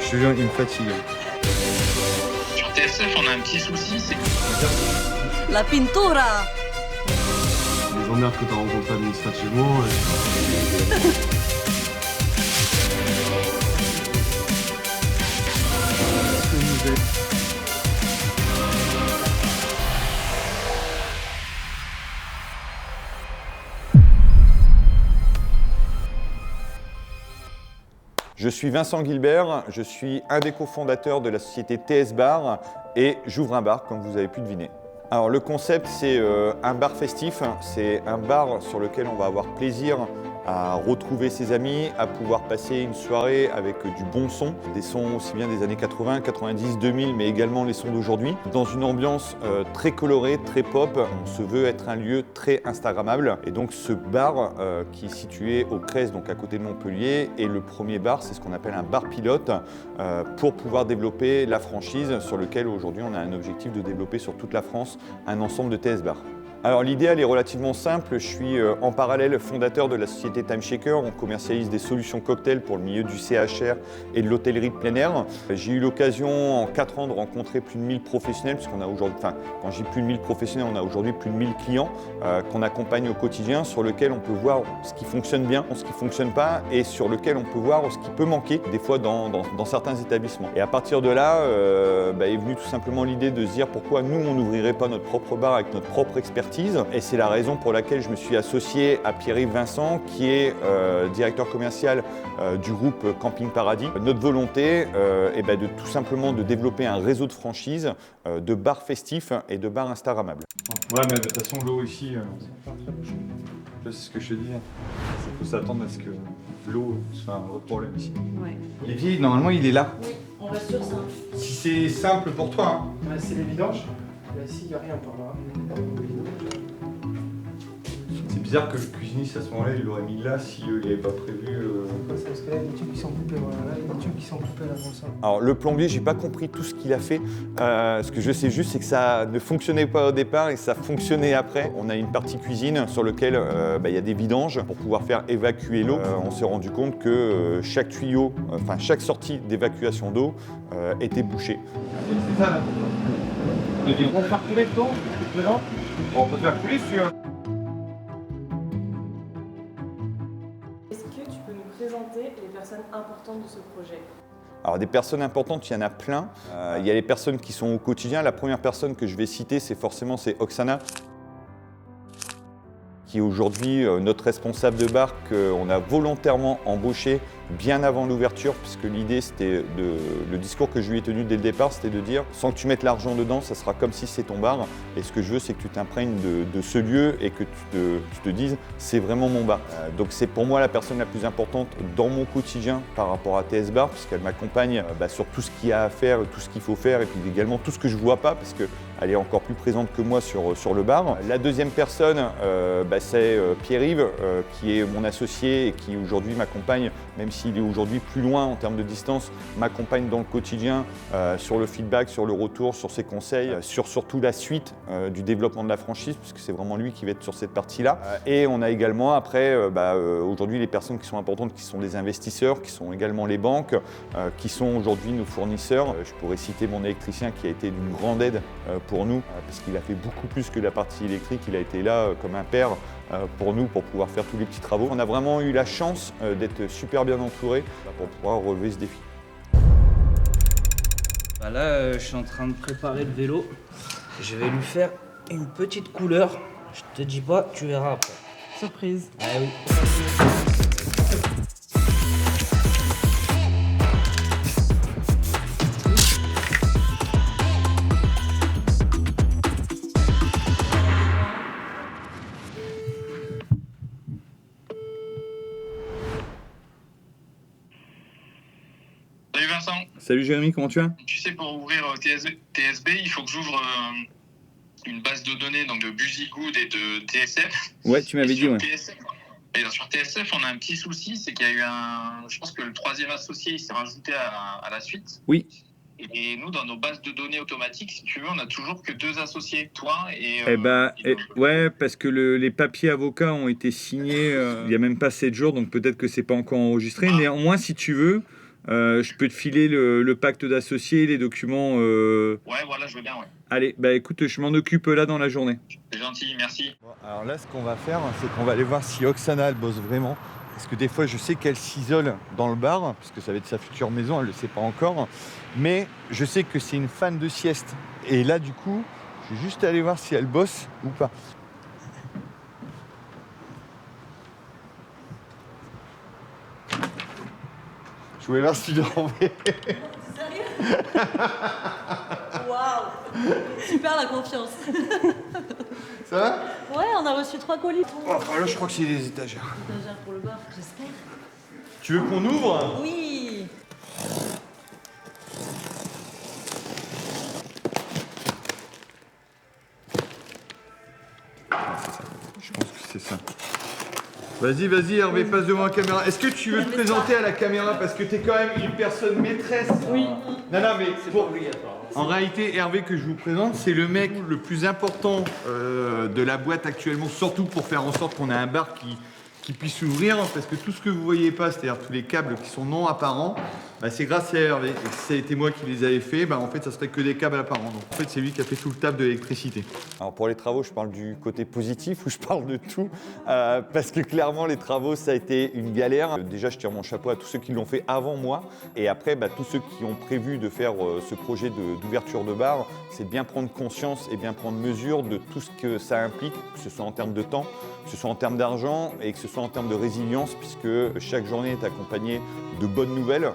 Je te jure, il me fatigue. Sur TSF, on a un petit souci, c'est La pintura. Les emmerdes que tu as rencontrées administrativement. Je suis Vincent Guilbert, je suis un des cofondateurs de la société TS Bar et j'ouvre un bar comme vous avez pu deviner. Alors le concept c'est un bar festif, c'est un bar sur lequel on va avoir plaisir à retrouver ses amis, à pouvoir passer une soirée avec du bon son, des sons aussi bien des années 80, 90, 2000, mais également les sons d'aujourd'hui, dans une ambiance très colorée, très pop. On se veut être un lieu très instagrammable et donc ce bar qui est situé au Crest, donc à côté de Montpellier, est le premier bar, c'est ce qu'on appelle un bar pilote pour pouvoir développer la franchise sur lequel aujourd'hui on a un objectif de développer sur toute la France un ensemble de TS Bar. Alors l'idée elle est relativement simple, je suis en parallèle fondateur de la société Time Shaker, on commercialise des solutions cocktails pour le milieu du CHR et de l'hôtellerie de plein air. J'ai eu l'occasion en 4 ans de rencontrer plus de 1000 professionnels, puisqu'on a aujourd'hui, quand je dis plus de 1000 professionnels, on a aujourd'hui plus de 1000 clients qu'on accompagne au quotidien, sur lesquels on peut voir ce qui fonctionne bien, ce qui ne fonctionne pas, et sur lequel on peut voir ce qui peut manquer, des fois dans certains établissements. Et à partir de là, est venue tout simplement l'idée de se dire pourquoi nous on n'ouvrirait pas notre propre bar avec notre propre expertise. Et c'est la raison pour laquelle je me suis associé à Pierre-Yves Vincent, qui est directeur commercial du groupe Camping Paradis. Notre volonté est de tout simplement de développer un réseau de franchises, de bars festifs et de bars instagrammables. Ouais, mais de toute façon, l'eau ici, c'est ce que je te dis. Il faut s'attendre à ce que l'eau soit un gros problème ici. Ouais. Olivier, normalement, il est là. Oui, on reste sur ça. Si c'est simple pour toi, hein. C'est les vidanges. Là, ici, il n'y a rien par là. C'est bizarre que le cuisiniste à ce moment-là il l'aurait mis là si il n'avait pas prévu. C'est parce que là, il y a des tubes qui sont coupés. Voilà, là, il y a des tubes qui sont coupés là comme ça. Alors le plombier, j'ai pas compris tout ce qu'il a fait. Ce que je sais juste, c'est que ça ne fonctionnait pas au départ et ça fonctionnait après. On a une partie cuisine sur laquelle il y a des vidanges pour pouvoir faire évacuer l'eau. On s'est rendu compte que chaque tuyau, chaque sortie d'évacuation d'eau était bouchée. C'est ça là. On va faire couler le temps, on peut faire couler si tu veux. Est-ce que tu peux nous présenter les personnes importantes de ce projet ? Alors des personnes importantes, il y en a plein. Il y a les personnes qui sont au quotidien. La première personne que je vais citer, c'est Oksana, qui est aujourd'hui notre responsable de bar qu'on a volontairement embauché bien avant l'ouverture, puisque l'idée c'était le discours que je lui ai tenu dès le départ, c'était de dire sans que tu mettes l'argent dedans, ça sera comme si c'est ton bar. Et ce que je veux, c'est que tu t'imprègnes de ce lieu et que tu te dises c'est vraiment mon bar. Donc c'est pour moi la personne la plus importante dans mon quotidien par rapport à TS Bar, puisqu'elle m'accompagne sur tout ce qu'il y a à faire, tout ce qu'il faut faire, et puis également tout ce que je ne vois pas, parce qu'elle est encore plus présente que moi sur le bar. La deuxième personne, c'est Pierre-Yves, qui est mon associé et qui aujourd'hui m'accompagne, même s'il est aujourd'hui plus loin en termes de distance, m'accompagne dans le quotidien sur le feedback, sur le retour, sur ses conseils, sur surtout la suite du développement de la franchise, puisque c'est vraiment lui qui va être sur cette partie-là. Et on a également après, aujourd'hui, les personnes qui sont importantes, qui sont les investisseurs, qui sont également les banques, qui sont aujourd'hui nos fournisseurs. Je pourrais citer mon électricien qui a été d'une grande aide pour nous, parce qu'il a fait beaucoup plus que la partie électrique, il a été là comme un père pour nous, pour pouvoir faire tous les petits travaux. On a vraiment eu la chance d'être super bien entourés pour pouvoir relever ce défi. Là, je suis en train de préparer le vélo. Je vais lui faire une petite couleur. Je te dis pas, tu verras après. Surprise. Ah oui. Salut Vincent, Salut Jérémy, comment tu vas? tu sais pour ouvrir TSB, il faut que j'ouvre une base de données donc de Busygood et de TSF. Ouais, tu m'avais Et dit, sur ouais. sur TSF, on a un petit souci, c'est qu'il y a eu je pense que le troisième associé il s'est rajouté à la suite. Oui. Et nous, dans nos bases de données automatiques, si tu veux, on a toujours que 2 associés, toi et... Ouais, parce que les papiers avocats ont été signés il n'y a même pas 7 jours, donc peut-être que c'est pas encore enregistré. Néanmoins, si tu veux, Je peux te filer le pacte d'associés, les documents. Ouais, voilà, je veux bien, ouais. Allez, bah écoute, je m'en occupe là dans la journée. C'est gentil, merci. Bon, alors là, ce qu'on va faire, c'est qu'on va aller voir si Oksana, elle bosse vraiment. Parce que des fois, je sais qu'elle s'isole dans le bar, parce que ça va être sa future maison, elle ne le sait pas encore. Mais je sais que c'est une fan de sieste. Et là, du coup, je vais juste aller voir si elle bosse ou pas. Je voulais voir si tu dormais. Waouh. Super la confiance. Ça va? Ouais, on a reçu 3 colis. Oh, là, je crois que c'est les étagères. Étagère pour le bar, j'espère. Tu veux qu'on ouvre? Oui. Je pense que c'est ça. Vas-y, vas-y, Hervé, passe devant la caméra. Est-ce que tu veux te présenter à la caméra parce que t'es quand même une personne maîtresse? Oui. Non, non, mais pour... En réalité, Hervé, que je vous présente, c'est le mec le plus important de la boîte actuellement, surtout pour faire en sorte qu'on ait un bar qui puisse s'ouvrir, parce que tout ce que vous voyez pas, c'est-à-dire tous les câbles qui sont non apparents, bah, c'est grâce à Hervé. Et si ça a été moi qui les avais fait, bah, en fait, ça serait que des câbles apparents. Donc en fait, c'est lui qui a fait tout le taf de l'électricité. Alors pour les travaux, je parle du côté positif ou je parle de tout, parce que clairement, les travaux, ça a été une galère. Déjà, je tire mon chapeau à tous ceux qui l'ont fait avant moi, et après, bah, tous ceux qui ont prévu de faire ce projet d'ouverture de bar, c'est de bien prendre conscience et bien prendre mesure de tout ce que ça implique, que ce soit en termes de temps, que ce soit en termes d'argent et que ce soit en termes de résilience, puisque chaque journée est accompagnée de bonnes nouvelles,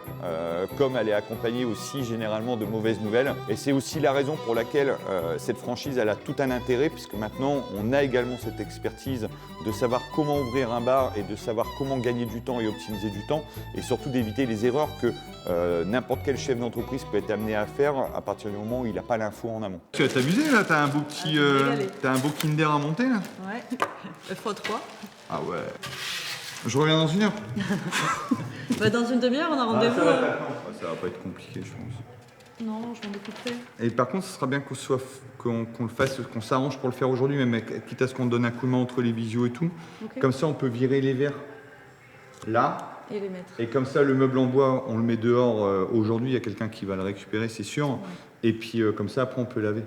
comme elle est accompagnée aussi généralement de mauvaises nouvelles. Et c'est aussi la raison pour laquelle cette franchise elle a tout un intérêt, puisque maintenant on a également cette expertise de savoir comment ouvrir un bar et de savoir comment gagner du temps et optimiser du temps, et surtout d'éviter les erreurs que n'importe quel chef d'entreprise peut être amené à faire à partir du moment où il n'a pas l'info en amont. Tu vas t'amuser là, t'as un beau petit, t'as un beau Kinder à monter là. Ouais. x3. Ah ouais. Je reviens dans une heure. Bah, dans une demi-heure, on a rendez-vous. Ça va pas être compliqué, je pense. Non, je m'en occuperai. Et par contre, ce sera bien qu'on le fasse, qu'on s'arrange pour le faire aujourd'hui, même quitte à ce qu'on donne un coup de main entre les visios et tout. Okay. Comme ça, on peut virer les verres là. Et les mettre. Et comme ça, le meuble en bois, on le met dehors aujourd'hui. Il y a quelqu'un qui va le récupérer, c'est sûr. Ouais. Et puis, comme ça, après, on peut laver.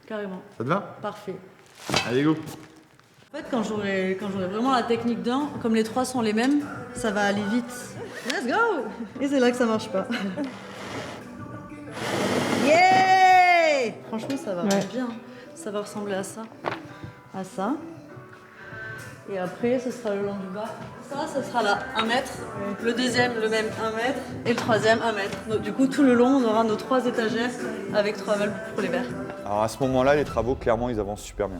Carrément. Ça te va? Parfait. Allez, go! En fait, quand j'aurai vraiment la technique d'un, comme les 3 sont les mêmes, ça va aller vite. Let's go! Et c'est là que ça marche pas. Yeah! Franchement, ça va bien. Ça va ressembler à ça. À ça. Et après, ce sera le long du bas. Ça sera là, 1 mètre. Le deuxième, le même 1 mètre. Et le troisième, 1 mètre. Donc, du coup, tout le long, on aura nos 3 étagères avec 3 meubles pour les verres. Alors à ce moment-là, les travaux, clairement, ils avancent super bien.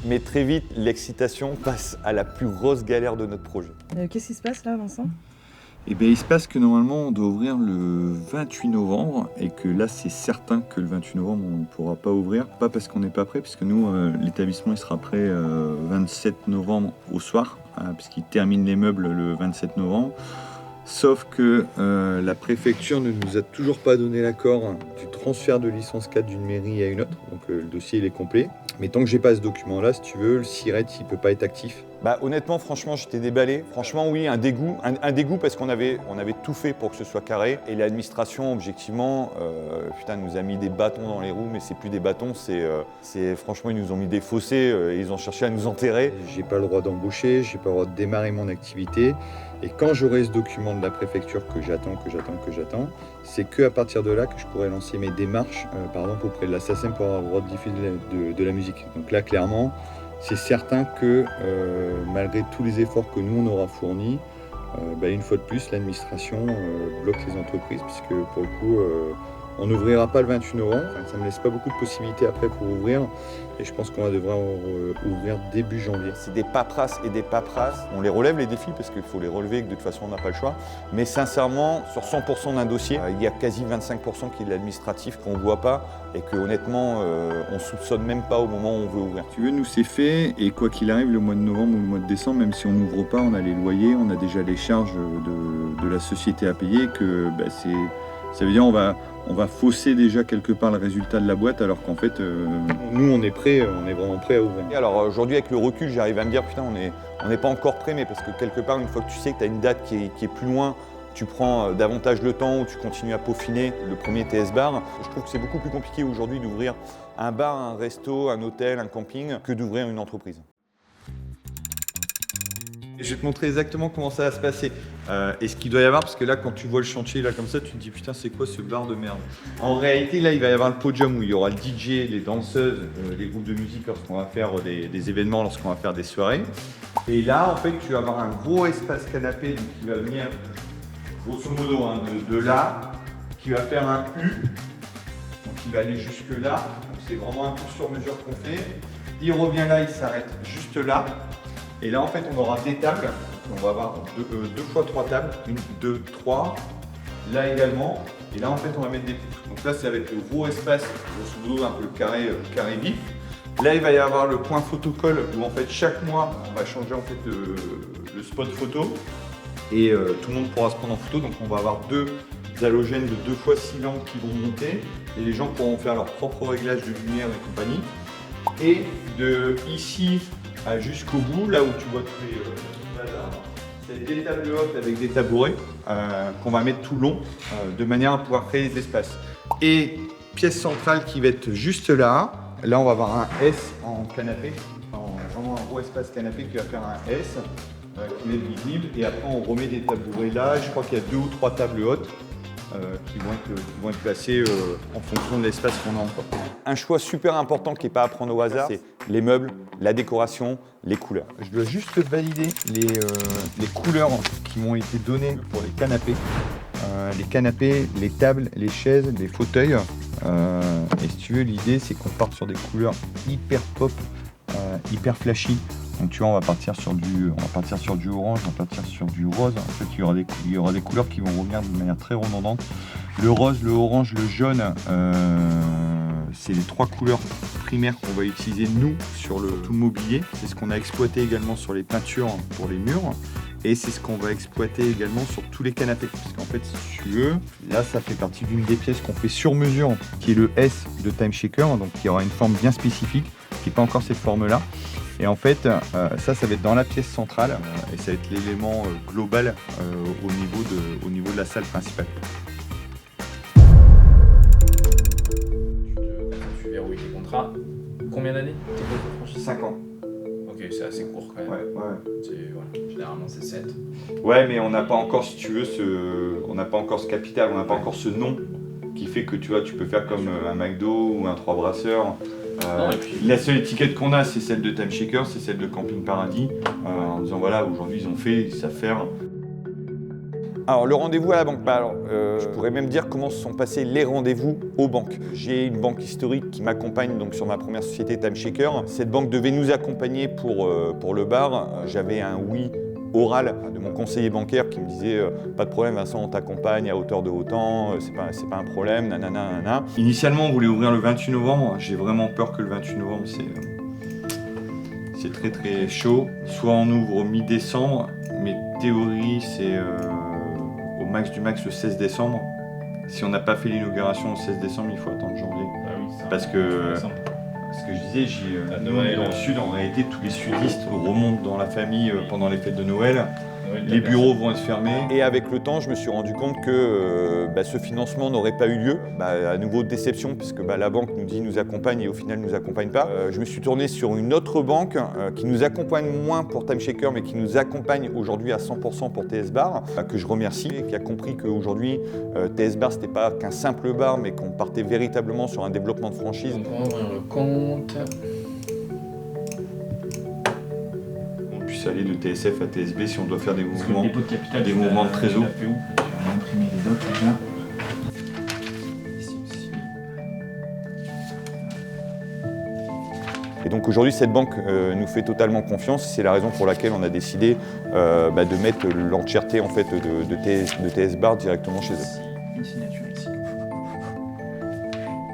Mais très vite, l'excitation passe à la plus grosse galère de notre projet. Qu'est-ce qui se passe là, Vincent? Eh bien, il se passe que normalement, on doit ouvrir le 28 novembre et que là, c'est certain que le 28 novembre, on ne pourra pas ouvrir. Pas parce qu'on n'est pas prêt, puisque nous, l'établissement, il sera prêt 27 novembre au soir, puisqu'il termine les meubles le 27 novembre. Sauf que la préfecture ne nous a toujours pas donné l'accord du transfert de licence 4 d'une mairie à une autre. Donc le dossier il est complet. Mais tant que j'ai pas ce document-là, si tu veux, le SIRET il peut pas être actif. Bah, honnêtement, franchement, j'étais déballé. Franchement, oui, un dégoût parce qu'on avait tout fait pour que ce soit carré. Et l'administration, objectivement, nous a mis des bâtons dans les roues, mais c'est plus des bâtons, c'est franchement, ils nous ont mis des fossés, ils ont cherché à nous enterrer. J'ai pas le droit d'embaucher, j'ai pas le droit de démarrer mon activité. Et quand j'aurai ce document de la préfecture que j'attends, c'est qu'à partir de là que je pourrai lancer mes démarches, par exemple auprès de la SACEM pour avoir le droit de diffuser de la musique. Donc là, clairement, c'est certain que malgré tous les efforts que nous on aura fournis, une fois de plus, l'administration bloque les entreprises, puisque pour le coup, On n'ouvrira pas le 28 novembre, ça ne me laisse pas beaucoup de possibilités après pour ouvrir. Et je pense qu'on va devoir ouvrir début janvier. C'est des paperasses et des paperasses. On les relève les défis parce qu'il faut les relever, que de toute façon on n'a pas le choix. Mais sincèrement, sur 100% d'un dossier, il y a quasi 25% qui est de l'administratif qu'on ne voit pas et que honnêtement on ne soupçonne même pas au moment où on veut ouvrir. Si tu veux, nous c'est fait et quoi qu'il arrive le mois de novembre ou le mois de décembre, même si on n'ouvre pas, on a les loyers, on a déjà les charges de la société à payer, que ça veut dire on va fausser déjà quelque part le résultat de la boîte alors qu'en fait, nous on est prêts, on est vraiment prêts à ouvrir. Et alors aujourd'hui avec le recul, j'arrive à me dire putain on n'est pas encore prêt, mais parce que quelque part une fois que tu sais que tu as une date qui est plus loin, tu prends davantage le temps ou tu continues à peaufiner le premier TS Bar. Je trouve que c'est beaucoup plus compliqué aujourd'hui d'ouvrir un bar, un resto, un hôtel, un camping que d'ouvrir une entreprise. Je vais te montrer exactement comment ça va se passer et ce qu'il doit y avoir, parce que là quand tu vois le chantier là comme ça, tu te dis putain c'est quoi ce bar de merde. En réalité là il va y avoir le podium où il y aura le DJ, les danseuses, les groupes de musique lorsqu'on va faire des événements, lorsqu'on va faire des soirées. Et là en fait tu vas avoir un gros espace canapé donc, qui va venir grosso modo hein, de là, qui va faire un U, donc il va aller jusque là. C'est vraiment un tour sur mesure qu'on fait. Il revient là, il s'arrête juste là. Et là, en fait, on aura des tables. On va avoir deux fois 3 tables. 1, 2, 3. Là également. Et là, en fait, on va mettre des poutres. Donc là, ça va être le gros espace, grosso modo, un peu le carré vif. Là, il va y avoir le point photocall où, en fait, chaque mois, on va changer en fait, le spot photo. Et tout le monde pourra se prendre en photo. Donc, on va avoir 2 halogènes de 2 fois 6 lampes qui vont monter. Et les gens pourront faire leur propre réglage de lumière et compagnie. Et de ici jusqu'au bout, là où tu vois tous les bazars, c'est des tables hautes avec des tabourets qu'on va mettre tout le long de manière à pouvoir créer des espaces. Et pièce centrale qui va être juste là. Là, on va avoir un S en canapé, vraiment un gros espace canapé qui va faire un S qui va être visible. Et après, on remet des tabourets là. Je crois qu'il y a 2 ou 3 tables hautes qui vont être placées en fonction de l'espace qu'on a encore. Un choix super important qui n'est pas à prendre au hasard, c'est les meubles, la décoration, les couleurs. Je dois juste valider les couleurs qui m'ont été données pour les canapés, les tables, les chaises, les fauteuils. Et si tu veux, l'idée c'est qu'on parte sur des couleurs hyper pop, hyper flashy. Donc tu vois, on va partir sur du orange, on va partir sur du rose. En fait, il y aura des couleurs qui vont revenir de manière très redondante. Le rose, le orange, le jaune, c'est les 3 couleurs primaires qu'on va utiliser nous sur tout le mobilier. C'est ce qu'on a exploité également sur les peintures pour les murs. Et c'est ce qu'on va exploiter également sur tous les canapés. Parce qu'en fait, si tu veux, là, ça fait partie d'une des pièces qu'on fait sur mesure, qui est le S de Time Shaker, donc qui aura une forme bien spécifique, qui n'est pas encore cette forme-là. Et en fait, ça va être dans la pièce centrale et ça va être l'élément global au niveau de la salle principale. Tu verrouilles tes contrats. Combien d'années t'es pas franchi 5 ans. Ok, c'est assez court quand même. Ouais. Voilà. Généralement c'est 7. Ouais, mais on n'a pas encore, si tu veux, on n'a pas encore ce capital, on n'a pas encore ce nom qui fait que tu vois, tu peux faire comme un McDo ou un 3 brasseurs. La seule étiquette qu'on a, c'est celle de Time Shaker, c'est celle de Camping Paradis, en disant voilà, aujourd'hui ils ont fait, ils savent faire. Alors le rendez-vous à la banque, je pourrais même dire comment se sont passés les rendez-vous aux banques. J'ai une banque historique qui m'accompagne donc sur ma première société Time Shaker. Cette banque devait nous accompagner pour le bar. J'avais un oui oral de mon conseiller bancaire qui me disait pas de problème Vincent, on t'accompagne à hauteur de autant, c'est pas un problème, nanana, nanana. Initialement on voulait ouvrir le 28 novembre, j'ai vraiment peur que le 28 novembre c'est très très chaud. Soit on ouvre mi-décembre, mais théorie c'est au max du max le 16 décembre. Si on n'a pas fait l'inauguration le 16 décembre, il faut attendre janvier. Ah oui, parce que ce que je disais, nous on est dans le sud, en réalité tous les sudistes remontent dans la famille pendant les fêtes de Noël. Les bureaux vont être fermés. Et avec le temps, je me suis rendu compte que ce financement n'aurait pas eu lieu. À nouveau, déception, puisque la banque nous accompagne et au final ne nous accompagne pas. Je me suis tourné sur une autre banque qui nous accompagne moins pour Time Shaker, mais qui nous accompagne aujourd'hui à 100% pour TS Bar, que je remercie, et qui a compris qu'aujourd'hui, TS Bar, c'était pas qu'un simple bar, mais qu'on partait véritablement sur un développement de franchise. Donc on va ouvrir le compte. Aller de TSF à TSB si on doit faire des mouvements, le dépôt de capital, des mouvements de trésor. Je vais imprimer les autres déjà. donc aujourd'hui, cette banque nous fait totalement confiance. C'est la raison pour laquelle on a décidé de mettre l'entièreté en fait, de TS Bar directement chez eux. Une signature ici.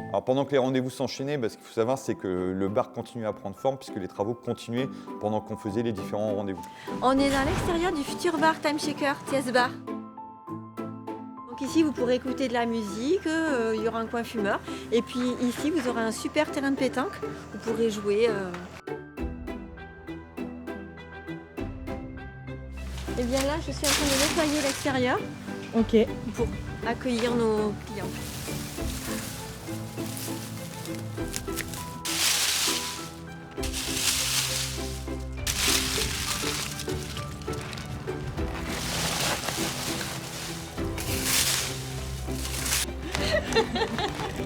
Alors pendant que les rendez-vous s'enchaînaient, ce qu'il faut savoir, c'est que le bar continuait à prendre forme puisque les travaux continuaient pendant qu'on faisait les différents rendez-vous. On est dans l'extérieur du futur bar Time Shaker, TS Bar. Donc ici, vous pourrez écouter de la musique, il y aura un coin fumeur. Et puis ici, vous aurez un super terrain de pétanque. Vous pourrez jouer. Et bien là, je suis en train de nettoyer l'extérieur. Ok. Pour accueillir nos clients.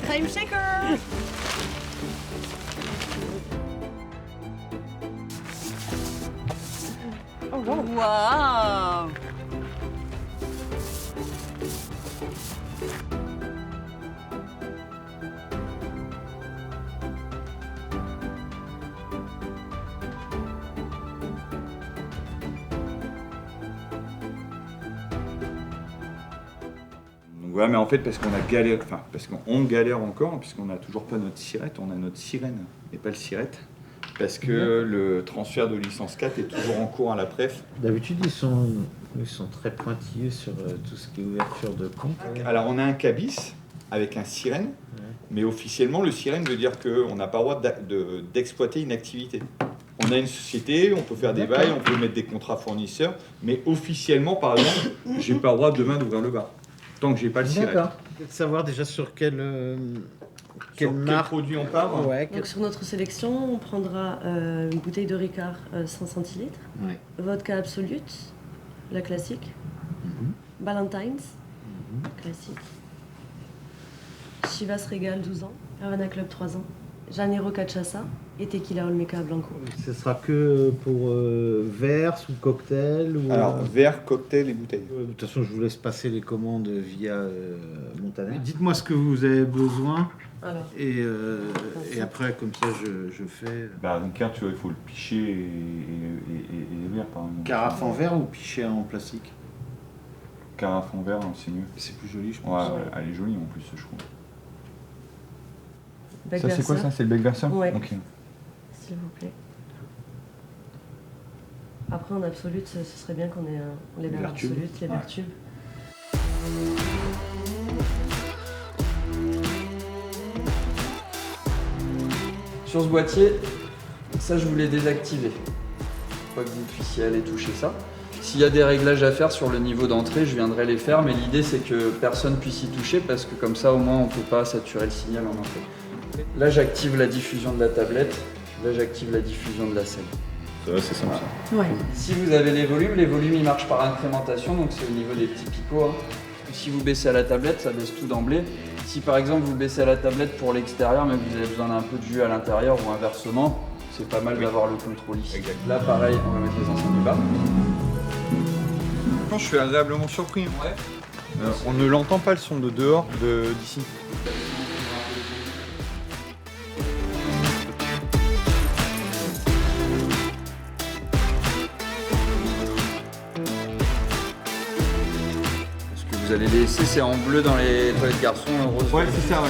Time Shaker! Oh, wow. Waouh! Ouais, mais en fait, parce qu'on a galéré, enfin, parce qu'on galère encore, puisqu'on n'a toujours pas notre sirette, on a notre sirène et pas le sirette, parce que le transfert de licence 4 est toujours en cours à la préf. D'habitude, ils sont très pointilleux sur tout ce qui est ouverture de compte. Alors, on a un cabis avec un sirène, mais officiellement, le sirène veut dire qu'on n'a pas le droit d'exploiter une activité. On a une société, on peut faire des bails, on peut mettre des contrats fournisseurs, mais officiellement, par exemple, j'ai pas le droit demain d'ouvrir le bar. Tant que j'ai pas le sirène. D'accord. De savoir déjà sur quelle marque, quel produit on part. Ouais, Donc sur notre sélection, on prendra une bouteille de Ricard 100 centilitres, Ouais. vodka Absolute, la classique, Ballantines, classique, Chivas Regal 12 ans, Havana Club 3 ans, Janeiro Cachaça et Tequila Olmeca Blanco. Ce sera que pour verre, sous cocktail ou, Alors, verre, cocktail et bouteille. de toute façon, je vous laisse passer les commandes via Montaner. Dites-moi ce que vous avez besoin Alors, et après, comme ça, je fais. Bah, donc, tu vois, il faut le picher et les verres, par exemple. Carafe en verre ou pichet en plastique? Carafe en verre, c'est mieux. C'est plus joli, je Ouais, pense. elle est jolie en plus, je trouve. Bec Ça, c'est quoi Versa, ça? C'est le bec versa? Ouais. Ok. s'il vous plaît. Après, en absolute, ce serait bien qu'on ait les verres Vertube. absolutes, les Ouais. vertubes. Sur ce boîtier, ça je voulais désactiver. Pas que vous puissiez aller toucher ça. S'il y a des réglages à faire sur le niveau d'entrée, je viendrai les faire, mais l'idée c'est que personne puisse y toucher parce que comme ça au moins on ne peut pas saturer le signal en entrée. Là j'active la diffusion de la tablette, là j'active la diffusion de la scène. Ça va, c'est simple ça. Ouais. Si vous avez les volumes ils marchent par incrémentation, donc c'est au niveau des petits picots. Hein. Si vous baissez à la tablette, ça baisse tout d'emblée. Si par exemple vous baissez à la tablette pour l'extérieur, mais que vous avez besoin d'un peu de jus à l'intérieur ou inversement, c'est pas mal d'avoir le contrôle ici. Exact. Là pareil, on va mettre les enceintes du bas. Je suis agréablement surpris. Ouais. On ne l'entend pas le son de dehors d'ici. Ce que vous allez laisser, c'est en bleu dans les toilettes garçons, rose. Ouais, c'est ça, ouais.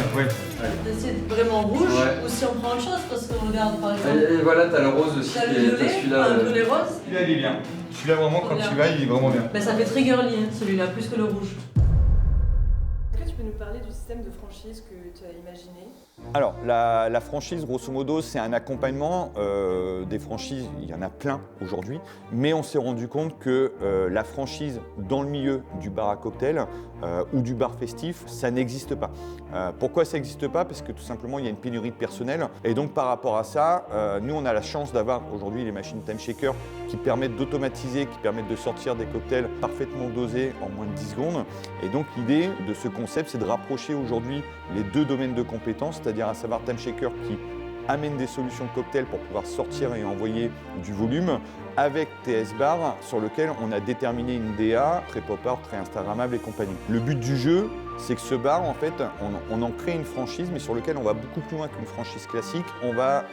C'est vraiment rouge Ouais. ou si on prend autre chose parce qu'on regarde par exemple. Et voilà, t'as le rose aussi. T'as le t'as violet, celui-là. un violet rose. Celui-là, il est bien. Celui-là, vraiment, quand Bien. tu vas, il est vraiment bien. Ben, ça fait très girly hein, celui-là, plus que le rouge. Est-ce que tu peux nous parler du système de franchise que tu as imaginé? Alors, la franchise, grosso modo, c'est un accompagnement. Des franchises, il y en a plein aujourd'hui, mais on s'est rendu compte que la franchise dans le milieu du bar à cocktail ou du bar festif, ça n'existe pas. Pourquoi ça n'existe pas? Parce que tout simplement, il y a une pénurie de personnel. Et donc, par rapport à ça, nous, on a la chance d'avoir aujourd'hui les machines Time Shaker qui permettent d'automatiser, qui permettent de sortir des cocktails parfaitement dosés en moins de 10 secondes. Et donc, l'idée de ce concept, c'est de rapprocher aujourd'hui les deux domaines de compétences, c'est-à-dire à savoir Time Shaker qui amène des solutions de cocktails pour pouvoir sortir et envoyer du volume, avec TS Bar sur lequel on a déterminé une DA très pop art, très instagrammable et compagnie. Le but du jeu, c'est que ce bar, en fait, on en crée une franchise, mais sur lequel on va beaucoup plus loin qu'une franchise classique. On va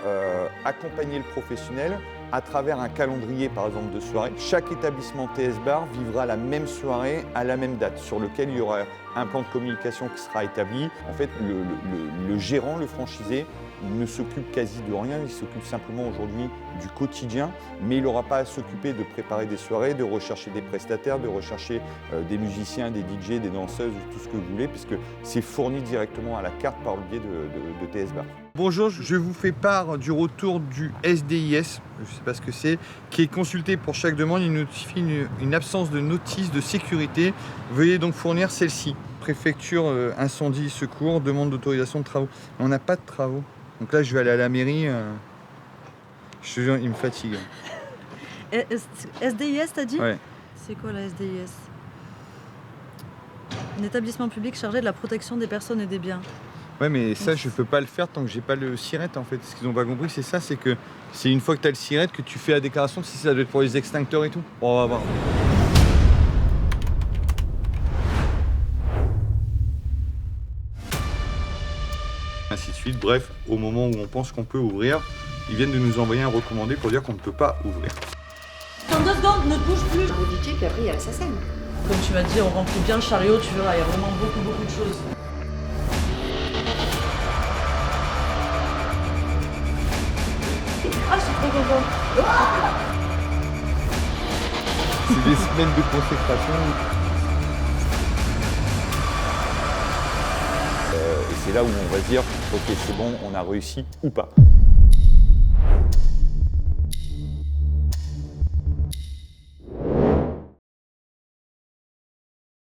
accompagner le professionnel à travers un calendrier, par exemple, de soirée. Chaque établissement TS Bar vivra la même soirée à la même date, sur lequel il y aura un plan de communication qui sera établi. En fait, le gérant, le franchisé, ne s'occupe quasi de rien, il s'occupe simplement aujourd'hui du quotidien, mais il n'aura pas à s'occuper de préparer des soirées, de rechercher des prestataires, de rechercher des musiciens, des DJ, des danseuses, tout ce que vous voulez, puisque c'est fourni directement à la carte par le biais de TS Bar. Bonjour, je vous fais part du retour du SDIS, je ne sais pas ce que c'est, qui est consulté pour chaque demande. Il notifie une absence de notice de sécurité. Veuillez donc fournir celle-ci. Préfecture, incendie, secours, demande d'autorisation de travaux. On n'a pas de travaux. Donc là, je vais aller à la mairie. Je te jure, il me fatigue. SDIS, t'as dit? Ouais. C'est quoi la SDIS? Un établissement public chargé de la protection des personnes et des biens. Ouais, mais ça, je peux pas le faire tant que j'ai pas le SIRET, en fait. Ce qu'ils n'ont pas compris, c'est ça, c'est que c'est une fois que tu as le SIRET que tu fais la déclaration, si ça doit être pour les extincteurs et tout. Bon, on va voir. Ainsi de suite. Bref, au moment où on pense qu'on peut ouvrir, ils viennent de nous envoyer un recommandé pour dire qu'on ne peut pas ouvrir. Dans 2 secondes, ne bouge plus. Un DJ, puis après il y a l'assassin. Comme tu m'as dit, on remplit bien le chariot, tu verras, il y a vraiment beaucoup de choses. Ah, je suis trop contente. C'est des semaines de consécration. Et c'est là où on va dire, ok, c'est bon, on a réussi ou pas.